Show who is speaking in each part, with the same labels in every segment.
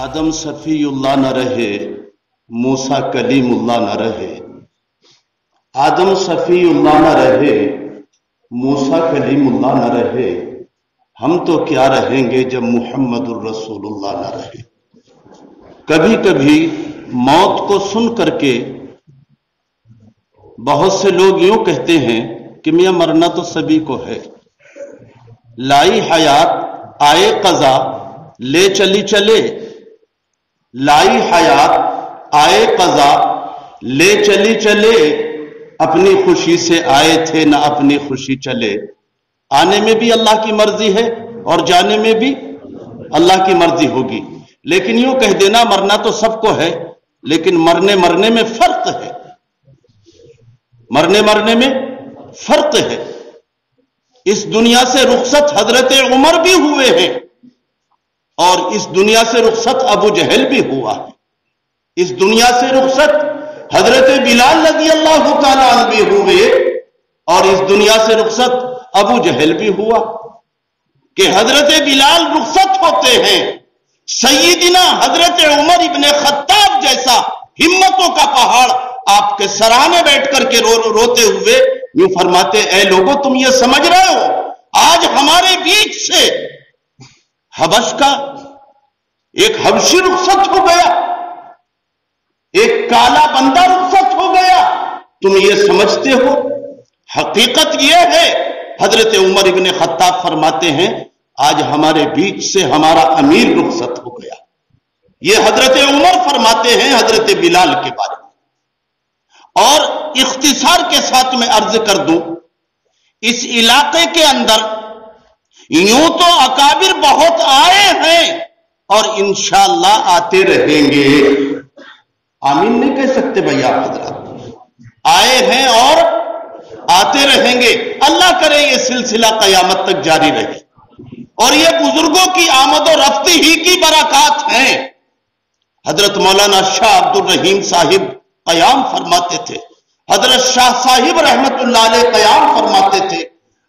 Speaker 1: आदम सफीउल्लाह न रहे, मूसा कलीमुल्लाह न रहे। आदम सफीउल्लाह न रहे, मूसा कलीमुल्लाह न रहे, हम तो क्या रहेंगे जब मुहम्मदुर रसूलुल्लाह न रहे। कभी कभी मौत को सुन करके बहुत से लोग यूं कहते हैं कि मियां मरना तो सभी को है, लाई हयात आए कज़ा ले चली चले, लाई हयात आए कज़ा ले चली चले, अपनी खुशी से आए थे ना अपनी खुशी चले। आने में भी अल्लाह की मर्जी है और जाने में भी अल्लाह की मर्जी होगी। लेकिन यूं कह देना मरना तो सबको है, लेकिन मरने मरने में फर्क है, मरने मरने में फर्क है। इस दुनिया से रुखसत हजरत उमर भी हुए हैं और इस दुनिया से रुखसत अबू जहल भी हुआ है। इस दुनिया से रुखसत हजरत बिलाल रज़ी अल्लाह तआला अन्हु भी हुए और इस दुनिया से रुखसत अबू जहल भी हुआ। कि हजरत बिलाल रुखसत होते हैं, सैयदना हजरत उमर इब्ने खत्ताब जैसा हिम्मतों का पहाड़ आपके सराहने बैठ करके रोते हुए यूं फरमाते, ऐ लोगों तुम ये समझ रहे हो आज हमारे बीच से हबश का एक हबशी रुखसत हो गया, एक काला बंदा रुखसत हो गया। तुम ये समझते हो? हकीकत ये है, हजरत उमर इब्ने खत्ताब फरमाते हैं आज हमारे बीच से हमारा अमीर रुखसत हो गया। ये हजरत उमर फरमाते हैं हजरत बिलाल के बारे में। और इख्तिसार के साथ मैं अर्ज कर दूं, इस इलाके के अंदर यूं तो अकाबिर बहुत आए हैं और इंशाअल्लाह आते रहेंगे। आमीन नहीं कह सकते भैया हजरत? आए हैं और आते रहेंगे। अल्लाह करे ये सिलसिला कयामत तक जारी रहे। और ये बुजुर्गों की आमद और रफ्ती ही की बरकत हैं। हजरत मौलाना शाह अब्दुल रहीम साहिब कयाम फरमाते थे, हजरत शाह साहिब रहमतुल्लाह अलैह कयाम फरमाते थे,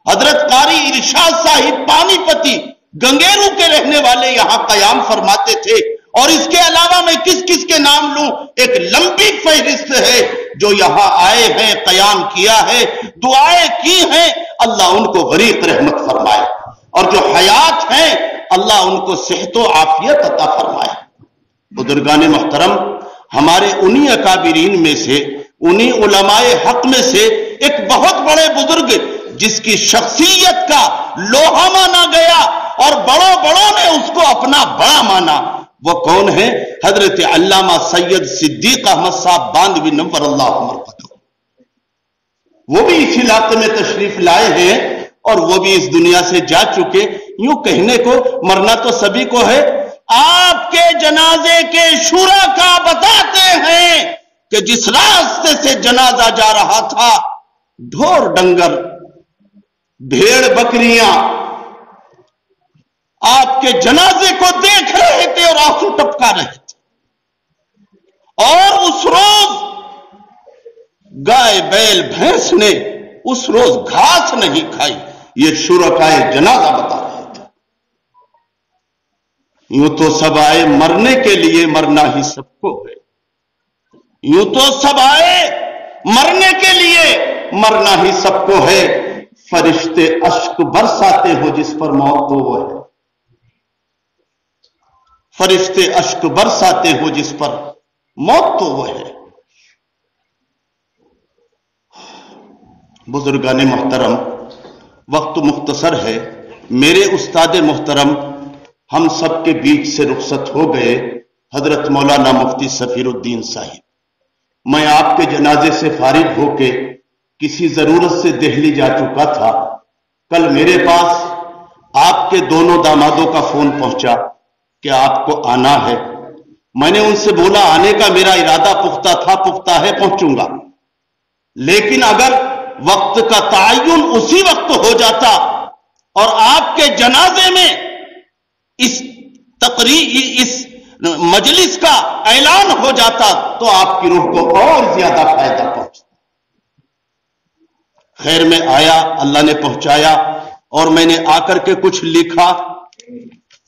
Speaker 1: हजरत कारी इरशाद साहिब पानीपती गंगेरू के रहने वाले यहां कयाम फरमाते थे। और इसके अलावा मैं किस किस के नाम लूं, एक लंबी फहरिस्त है जो यहां आए हैं, कयाम किया है, दुआएं की हैं। अल्लाह उनको गरीक रहमत फरमाए और जो हयात हैं अल्लाह उनको सेहत व आफियत अता फरमाए। बुजुर्गान मोहतरम, हमारे उन्हीं अकाबिरीन में से, उन्हीं उलमाए हक में से एक बहुत बड़े बुजुर्ग जिसकी शख्सियत का लोहा माना गया और बड़ों बड़ों ने उसको अपना बड़ा माना, वो कौन है? हजरत अल्लामा सैयद सिद्दीक अहमद साहब बांदवी नव्वरल्लाहु मरकज़हु। वो भी इस इलाके में तशरीफ लाए हैं और वो भी इस दुनिया से जा चुके। यूं कहने को मरना तो सभी को है। आपके जनाजे के शुरा का बताते हैं कि जिस रास्ते से जनाजा जा रहा था, ढोर डंगर भेड़ बकरियां आपके जनाजे को देख रहे थे और आंसू टपका रहे थे। और उस रोज गाय बैल भैंस ने उस रोज घास नहीं खाई। ये शुरकाए जनाजा बता रहे थे। यूं तो सब आए मरने के लिए, मरना ही सबको है। यूं तो सब आए मरने के लिए, मरना ही सबको है। फरिश्ते अश्क बरसाते हो जिस पर मौत तो वो है। फरिश्ते अश्क बरसाते हो जिस पर मौत तो वो है। बुजुर्गाने मोहतरम, वक्त मुख्तसर है। मेरे उस्ताद मोहतरम हम सब के बीच से रुखसत हो गए, हजरत मौलाना मुफ्ती सफीरुद्दीन साहिब। मैं आपके जनाजे से फारिग होके किसी जरूरत से दिल्ली जा चुका था। कल मेरे पास आपके दोनों दामादों का फोन पहुंचा कि आपको आना है। मैंने उनसे बोला आने का मेरा इरादा पुख्ता था, पुख्ता है, पहुंचूंगा। लेकिन अगर वक्त का तायुन उसी वक्त हो जाता और आपके जनाजे में इस मजलिस का ऐलान हो जाता तो आपकी रूह को और ज्यादा फायदा पहुंचता। खैर में आया, अल्लाह ने पहुंचाया और मैंने आकर के कुछ लिखा।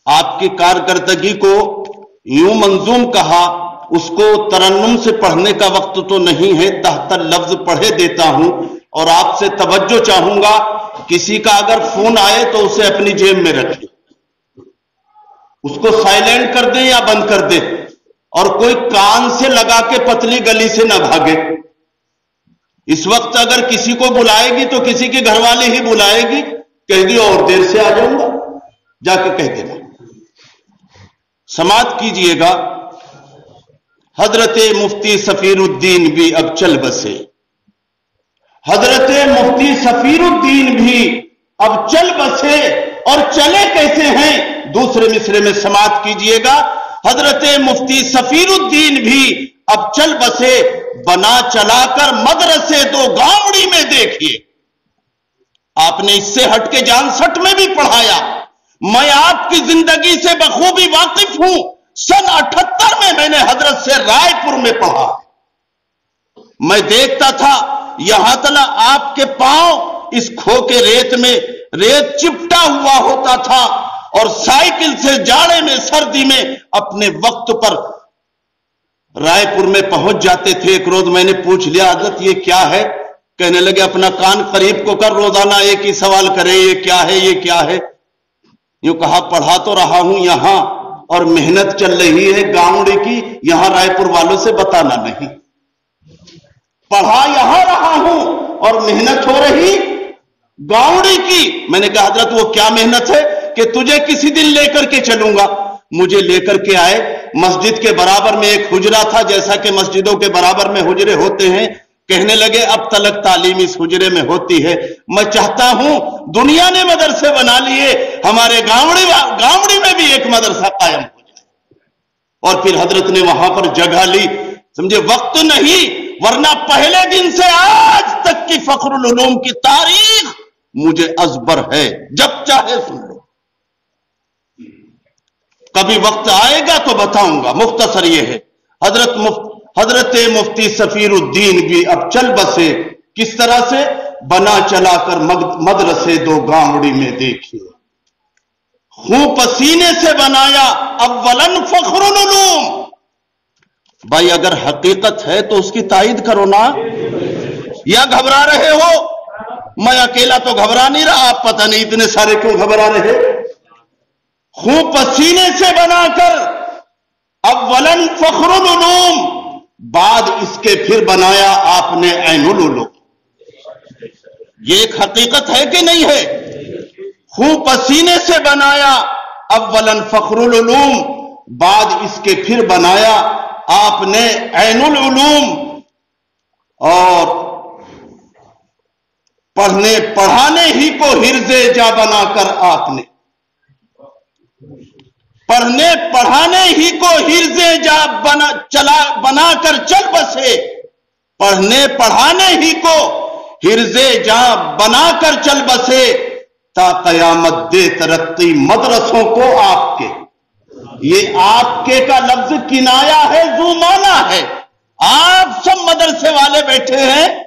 Speaker 1: आपकी कारकर्दगी को यूं मंजूम कहा, उसको तरन्नुम से पढ़ने का वक्त तो नहीं है, तहतर लफ्ज पढ़े देता हूं और आपसे तवज्जो चाहूंगा। किसी का अगर फोन आए तो उसे अपनी जेब में रखें, उसको साइलेंट कर दें या बंद कर दें, और कोई कान से लगा के पतली गली से न भागे। इस वक्त अगर किसी को बुलाएगी तो किसी की घरवाली ही बुलाएगी, कहेगी और देर से आ जाऊंगा, जाके कह देना। समात कीजिएगा, हजरत मुफ्ती सफीरुद्दीन भी अब चल बसे। हजरत मुफ्ती सफीरुद्दीन भी अब चल बसे, और चले कैसे हैं? दूसरे मिसरे में समात कीजिएगा, हजरत मुफ्ती सफीरुद्दीन भी अब चल बसे, बना चलाकर मदरसे दो गावड़ी में देखिए। आपने इससे हटके जानसठ में भी पढ़ाया। मैं आपकी जिंदगी से बखूबी वाकिफ हूं। सन 78 में मैंने हजरत से रायपुर में पढ़ा। मैं देखता था यहां तला आपके पांव इस खो के रेत में रेत चिपटा हुआ होता था, और साइकिल से जाड़े में सर्दी में अपने वक्त पर रायपुर में पहुंच जाते थे। एक रोज मैंने पूछ लिया, हजरत ये क्या है? कहने लगे, अपना कान करीब को कर, रोजाना एक ही सवाल करे, ये क्या है, ये क्या है? यूं कहा, पढ़ा तो रहा हूं यहां, और मेहनत चल रही है गावड़ी की, यहां रायपुर वालों से बताना नहीं। पढ़ा यहां रहा हूं और मेहनत हो रही गावड़ी की। मैंने कहा, हजरत वो क्या मेहनत है कि तुझे किसी दिन लेकर के चलूंगा। मुझे लेकर के आए, मस्जिद के बराबर में एक हुजरा था, जैसा कि मस्जिदों के बराबर में हुजरे होते हैं। कहने लगे, अब तलक तालीम इस हुजरे में होती है। मैं चाहता हूं, दुनिया ने मदरसे बना लिए, हमारे गावड़ी में भी एक मदरसा कायम हो जाए। और फिर हजरत ने वहां पर जगह ली। समझे, वक्त नहीं, वरना पहले दिन से आज तक की फखरुल उलूम की तारीख मुझे अजबर है, जब चाहे सुन लो। कभी वक्त आएगा तो बताऊंगा। मुख्तसर ये है, हजरत मुफ्ती सफीरुद्दीन भी अब चल बसे। किस तरह से? बना चलाकर मदरसे दो गावड़ी में देखिए। खून पसीने से बनाया अव्वलन फखरुल उलूम। भाई अगर हकीकत है तो उसकी तायीद करो ना, या घबरा रहे हो? मैं अकेला तो घबरा नहीं रहा, आप पता नहीं इतने सारे क्यों घबरा रहे। खून पसीने से बनाकर अव्वलन फखरुल उलूम, बाद इसके फिर बनाया आपने ऐनुल उलूम। ये एक हकीकत है कि नहीं है? खून पसीने से बनाया अव्वलन फखरुल उलूम, बाद इसके फिर बनाया आपने ऐनुल उलूम। और पढ़ने पढ़ाने ही को हिर्जे जा बनाकर आपने, पढ़ने पढ़ाने ही को हिर्जे जा बनाकर चल बसे। पढ़ने पढ़ाने ही को हिर्जे जा बनाकर चल बसे, ता कयामत दे तरक्की मदरसों को आपके। ये आपके का लफ्ज किनाया है, जुमाना है। आप सब मदरसे वाले बैठे हैं,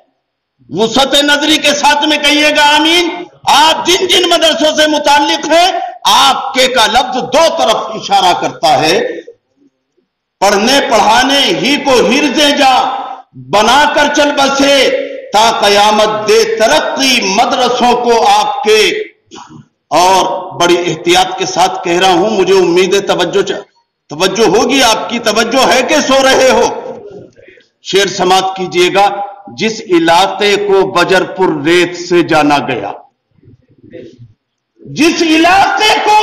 Speaker 1: वुसअत नजरी के साथ में कहिएगा आमीन। आप जिन जिन मदरसों से मुताल्लिक हैं, आपके का लफ्ज दो तरफ इशारा करता है। पढ़ने पढ़ाने ही को हिर्जे जा बनाकर चल बसे, ता कयामत दे तरक्की मदरसों को आपके। और बड़ी एहतियात के साथ कह रहा हूं, मुझे उम्मीद है तवज्जो होगी। आपकी तवज्जो है कि सो रहे हो? शेर समात कीजिएगा, जिस इलाके को बजरपुर रेत से जाना गया, जिस इलाके को,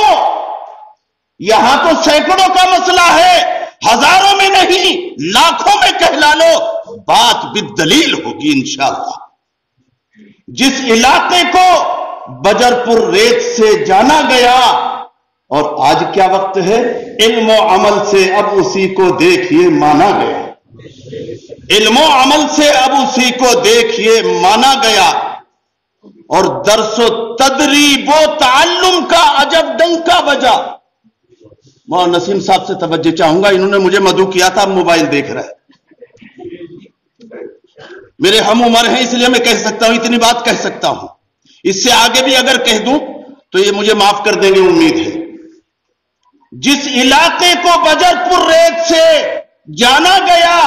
Speaker 1: यहां तो सैकड़ों का मसला है, हजारों में नहीं लाखों में कहला लो, बात बिदलील होगी इंशाअल्लाह। जिस इलाके को बजरपुर रेत से जाना गया, और आज क्या वक्त है? इल्म और अमल से अब उसी को देखिए माना गया। इल्म और अमल से अब उसी को देखिए माना गया। और दरसो तदरीबो ताल्लुम का अजब डंका बजा। मौलाना नसीम साहब से तवज्जो चाहूंगा, इन्होंने मुझे मदू किया था, मोबाइल देख रहा है। मेरे हम उम्र हैं, इसलिए मैं कह सकता हूं, इतनी बात कह सकता हूं। इससे आगे भी अगर कह दूं तो ये मुझे माफ कर देंगे, उम्मीद है। जिस इलाके को बजरपुर रेत से जाना गया,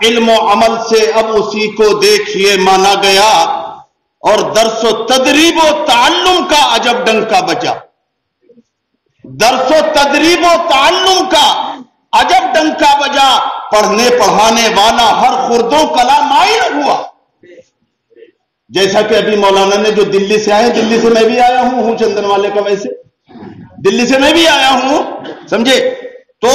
Speaker 1: इल्म और अमल से अब उसी को देखिए माना गया, और दरसो तदरीब व ताल्लुम का अजब डंका बजा। दरसो तदरीब व ताल्लुम का अजब डंका बजा, पढ़ने पढ़ाने वाला हर खुर्दों कला माइल हुआ। जैसा कि अभी मौलाना ने जो दिल्ली से आए, दिल्ली से मैं भी आया हूं चंदन वाले का, वैसे दिल्ली से मैं भी आया हूं, समझे। तो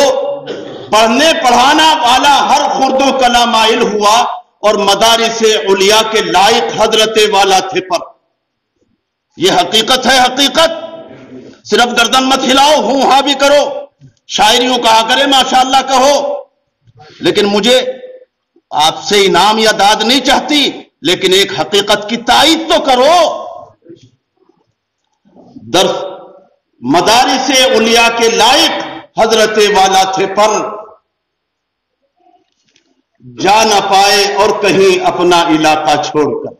Speaker 1: पढ़ने पढ़ाना वाला हर खुर्दों कला माइल हुआ, और मदारिसे उलिया के लायक हजरत वाला थे पर। यह हकीकत है, हकीकत। सिर्फ गर्दन मत हिलाओ, हूं हां भी करो, शायरियों कहा करे माशाअल्लाह कहो, लेकिन मुझे आपसे इनाम या दाद नहीं चाहती, लेकिन एक हकीकत की तायीद तो करो। दर्स मदारिसे उलिया के लायक हजरत वाला थे पर जा न पाए और कहीं अपना इलाका छोड़कर,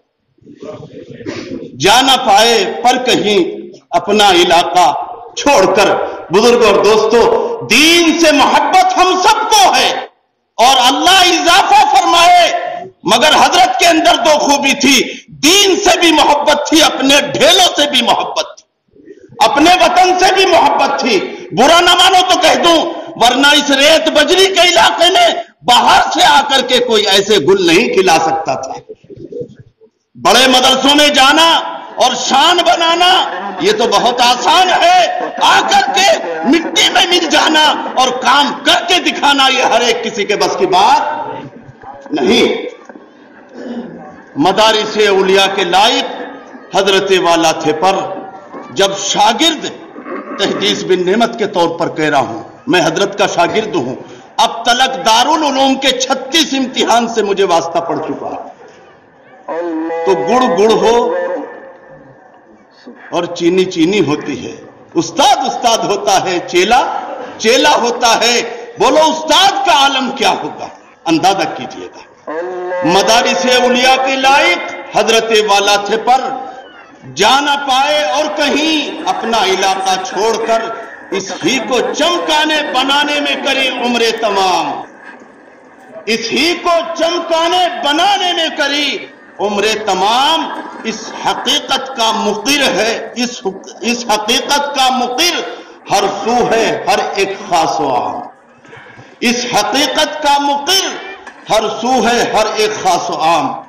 Speaker 1: जा न पाए पर कहीं अपना इलाका छोड़कर। बुजुर्ग और दोस्तों, दीन से मोहब्बत हम सबको है, और अल्लाह इजाफा फरमाए, मगर हजरत के अंदर दो खूबी थी, दीन से भी मोहब्बत थी, अपने ढेलों से भी मोहब्बत थी, अपने वतन से भी मोहब्बत थी। बुरा ना मानो तो कह दूं, वरना इस रेत बजरी के इलाके में बाहर से आकर के कोई ऐसे गुल नहीं खिला सकता था। बड़े मदरसों में जाना और शान बनाना ये तो बहुत आसान है, आकर के मिट्टी में मिल जाना और काम करके दिखाना ये हर एक किसी के बस की बात नहीं। मदारिसे उलिया के लायक हजरत वाला थे पर जब शागिर्द, तहदीस बिन नेमत के तौर पर कह रहा हूं, मैं हजरत का शागिर्द हूं, अब तलक दारुल उलूम के 36 इम्तिहान से मुझे वास्ता पड़ चुका है। तो गुड़ गुड़ हो और चीनी चीनी होती है, उस्ताद उस्ताद होता है, चेला चेला होता है। बोलो उस्ताद का आलम क्या होगा, अंदाजा कीजिएगा। मदारिसे उलिया के लायक हजरत वाला थे पर जा न पाए और कहीं अपना इलाका छोड़कर इस ही को चमकाने बनाने में करी उम्रे तमाम, इस ही को चमकाने बनाने में करी उम्रे तमाम। इस हकीकत का मुक़िर है, इस हकीकत का मुक़िर हर सू है हर एक खास व आम। इस हकीकत का मुक़िर हर सू है हर एक खास व आम।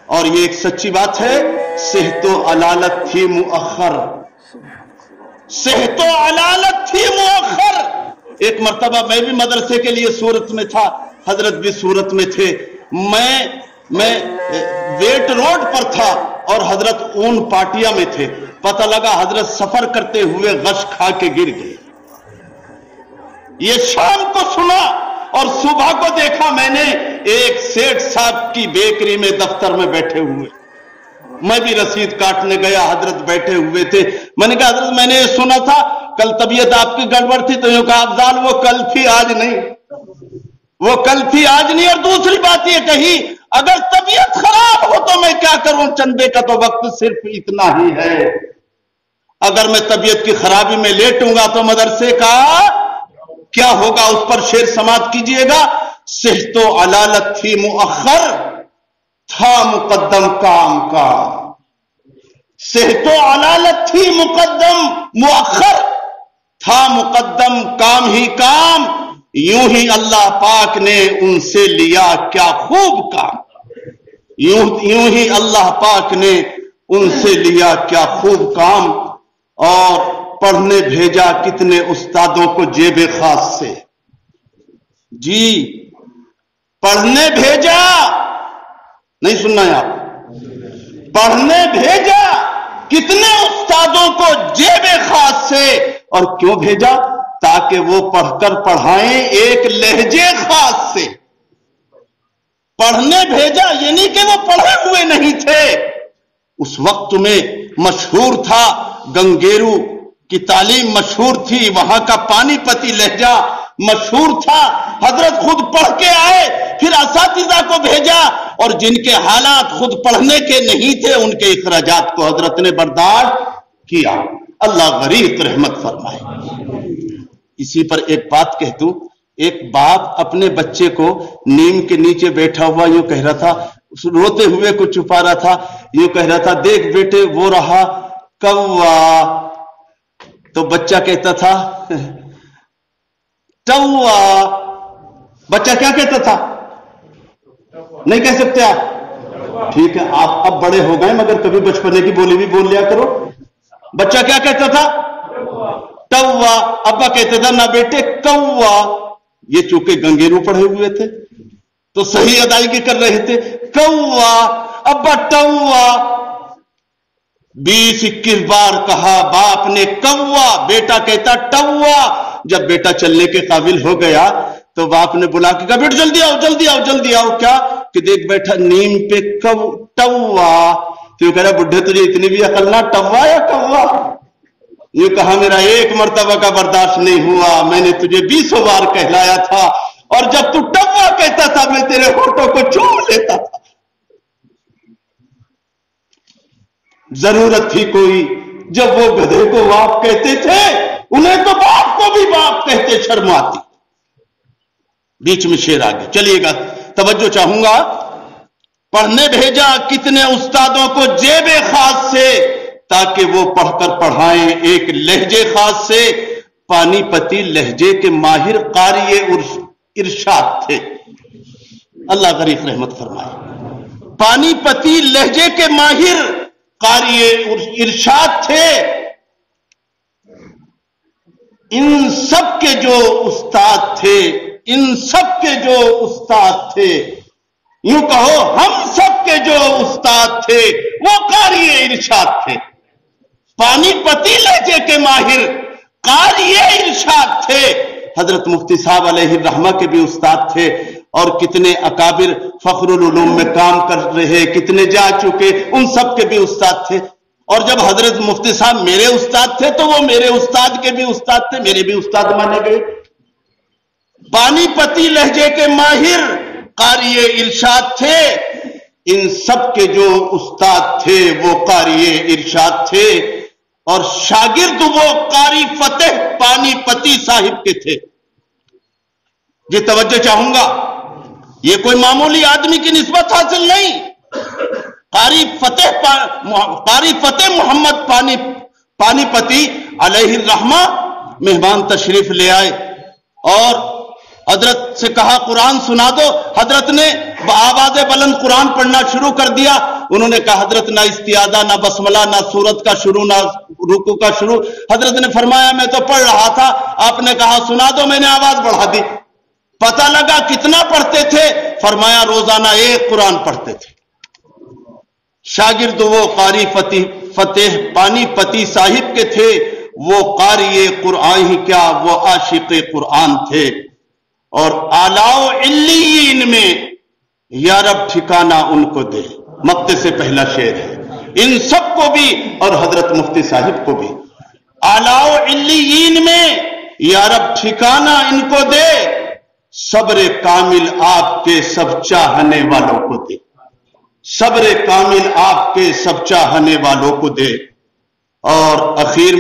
Speaker 1: और ये एक सच्ची बात है, सेहतो अलालत थी मुअख्खर, सेहतो अलालत थी मुअख्खर। एक मर्तबा मैं भी मदरसे के लिए सूरत में था, हजरत भी सूरत में थे। मैं वेट रोड पर था और हजरत ऊन पाटिया में थे। पता लगा हजरत सफर करते हुए गश खा के गिर गए। ये शाम को सुना और सुबह को देखा मैंने एक सेठ साहब की बेकरी में दफ्तर में बैठे हुए। मैं भी रसीद काटने गया, हजरत बैठे हुए थे। मैंने कहा हजरत मैंने ये सुना था कल तबीयत आपकी गड़बड़ थी, तो यूं कहा अफजाल वो कल थी आज नहीं, वो कल थी आज नहीं। और दूसरी बात ये कही अगर तबीयत खराब हो तो मैं क्या करूं, चंदे का तो वक्त सिर्फ इतना ही है। अगर मैं तबीयत की खराबी में लेटूंगा तो मदरसे का क्या होगा, उस पर शेर समाप्त कीजिएगा। सेहतो अलालत थी मुअख्खर, था मुकद्दम काम का। सेहतो अलालत थी मुकद्दम मुअख्खर, था मुकद्दम काम ही काम। यूं ही अल्लाह पाक ने उनसे लिया क्या खूब काम, यूं ही अल्लाह पाक ने उनसे लिया क्या खूब काम। और पढ़ने भेजा कितने उस्तादों को जेबे खास से, जी पढ़ने भेजा, नहीं सुनना है आप, पढ़ने भेजा कितने उस्तादों को जेबे खास से। और क्यों भेजा, ताकि वो पढ़कर पढ़ाएं एक लहजे खास से। पढ़ने भेजा ये नहीं कि वो पढ़े हुए नहीं थे। उस वक्त में मशहूर था, गंगेरू की तालीम मशहूर थी, वहां का पानीपती लहजा मशहूर था। हजरत खुद पढ़ के आए, फिर असातिज़ा को भेजा, और जिनके हालात खुद पढ़ने के नहीं थे उनके इखराजात को हजरत ने बर्दाश्त किया। अल्लाह गरीब रहमत फरमाए। इसी पर एक बात कह दूं, एक बाप अपने बच्चे को नीम के नीचे बैठा हुआ यूं कह रहा था, रोते हुए कुछ छुपा रहा था, यूं कह रहा था, देख बेटे वो रहा कौवा। तो बच्चा कहता था टौवा। बच्चा क्या कहता था? नहीं कह सकते आप? ठीक है, आप अब बड़े हो गए मगर कभी बचपने की बोली भी बोल लिया करो। बच्चा क्या कहता था? टौवा। अब्बा कहते था ना बेटे कौवा। ये चूंकि गंगेरू पढ़े हुए थे तो सही अदायगी कर रहे थे, कौवा। अब्बा टौवा। 20-21 बार कहा बाप ने कौवा, बेटा कहता टौवा। जब बेटा चलने के काबिल हो गया तो बाप ने बुला के कहा बेटा जल्दी आओ जल्दी आओ जल्दी आओ। क्या कि देख बैठा नीम पे टौवा। तो कह रहा बुढ़े तुझे इतनी भी अकल ना, टौवा या कौवा? ये कहा मेरा एक मर्तबा का बर्दाश्त नहीं हुआ, मैंने तुझे 20 बार कहलाया था और जब तू टौवा कहता था मैं तेरे होठों को चूम लेता था। जरूरत थी कोई, जब वो गधे को बाप कहते थे उन्हें तो बाप को भी बाप कहते शर्म आती। बीच में शेर आ गया, चलिएगा तवज्जो चाहूंगा। पढ़ने भेजा कितने उस्तादों को जेबे खास से, ताकि वो पढ़कर पढ़ाएं एक लहजे खास से। पानीपती लहजे के माहिर कारी इरशाद थे, अल्लाह गरीब रहमत फरमाए। पानीपती लहजे के माहिर कारी इरशाद थे। इन सब के जो उस्ताद थे, इन सब के जो उस्ताद थे, यूं कहो हम सब के जो उस्ताद थे वो कारी इरशाद थे। पानीपती लहजे के माहिर कारी इरशाद थे। हजरत मुफ्ती साहब अलैहि रहमा के भी उस्ताद थे और कितने अकाबिर फखरुल उलूम में काम कर रहे, कितने जा चुके, उन सब के भी उस्ताद थे। और जब हजरत मुफ्ती साहब मेरे उस्ताद थे तो वो मेरे उस्ताद के भी उस्ताद थे, मेरे भी उस्ताद माने गए। पानीपती लहजे के माहिर कारी इरशाद थे। इन सब के जो उस्ताद थे वो कारी इरशाद थे और शागिर्द वो कारी फतेह पानीपती साहिब के थे। ये तवज्जो चाहूंगा, ये कोई मामूली आदमी की निस्बत हासिल नहीं। कारी फतेह मोहम्मद पानीपती अलैहि रहमा मेहमान तशरीफ ले आए और हजरत से कहा कुरान सुना दो। हजरत ने आवाज बुलंद कुरान पढ़ना शुरू कर दिया। उन्होंने कहा हजरत ना इस्तियादा ना बसमला ना सूरत का शुरू ना रुकू का शुरू। हजरत ने फरमाया मैं तो पढ़ रहा था, आपने कहा सुना दो, मैंने आवाज बढ़ा दी। पता लगा कितना पढ़ते थे, फरमाया रोजाना 1 कुरान पढ़ते थे। शागिर्द वो कारी फतेह पानीपती साहिब के थे, वो कारी कुरान ही क्या वो आशिक कुरान थे। और आलाओ इल्लीन में या रब ठिकाना उनको दे, मक्ते से पहला शेर है। इन सबको भी और हजरत मुफ्ती साहिब को भी आलाओ इल्लीन में या रब ठिकाना इनको दे। सब्र कामिल आपके सब चाहने वालों को दे, सब्र कामिल आपके सब चाहने वालों को दे। और आखिर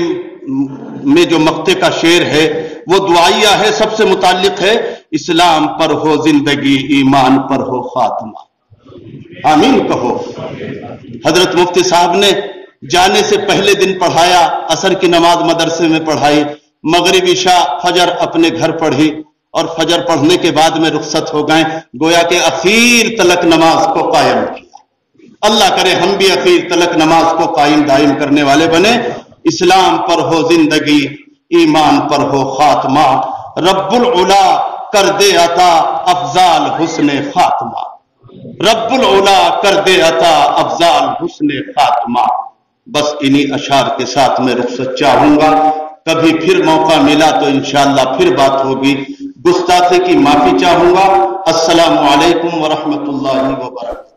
Speaker 1: में जो मक्ते का शेर है वो दुआइया है, सबसे मुताल्लिक है। इस्लाम पर हो जिंदगी, ईमान पर हो खात्मा। आमीन कहो। हजरत मुफ्ती साहब ने जाने से पहले दिन पढ़ाया, असर की नमाज मदरसे में पढ़ाई, मगरिब इशा फजर अपने घर पढ़ी और फजर पढ़ने के बाद में रुखसत हो गए। गोया के अखीर तलक नमाज को कायम किया। अल्लाह करे हम भी अखीर तलक नमाज को कायम दायम करने वाले बने। इस्लाम पर हो जिंदगी, ईमान पर हो खात्मा। रब्बुल उला कर दे अता अफजाल हुस्ने खात्मा। रब्बुल उला कर दे अता अफजाल हुस्ने खात्मा। बस इन्हीं अशार के साथ मैं रुखसत चाहूंगा। कभी फिर मौका मिला तो इंशाअल्लाह फिर बात होगी। गुस्ताखी की माफी चाहूंगा। अस्सलामु अलैकुम व रहमतुल्लाहि व बरकातहू।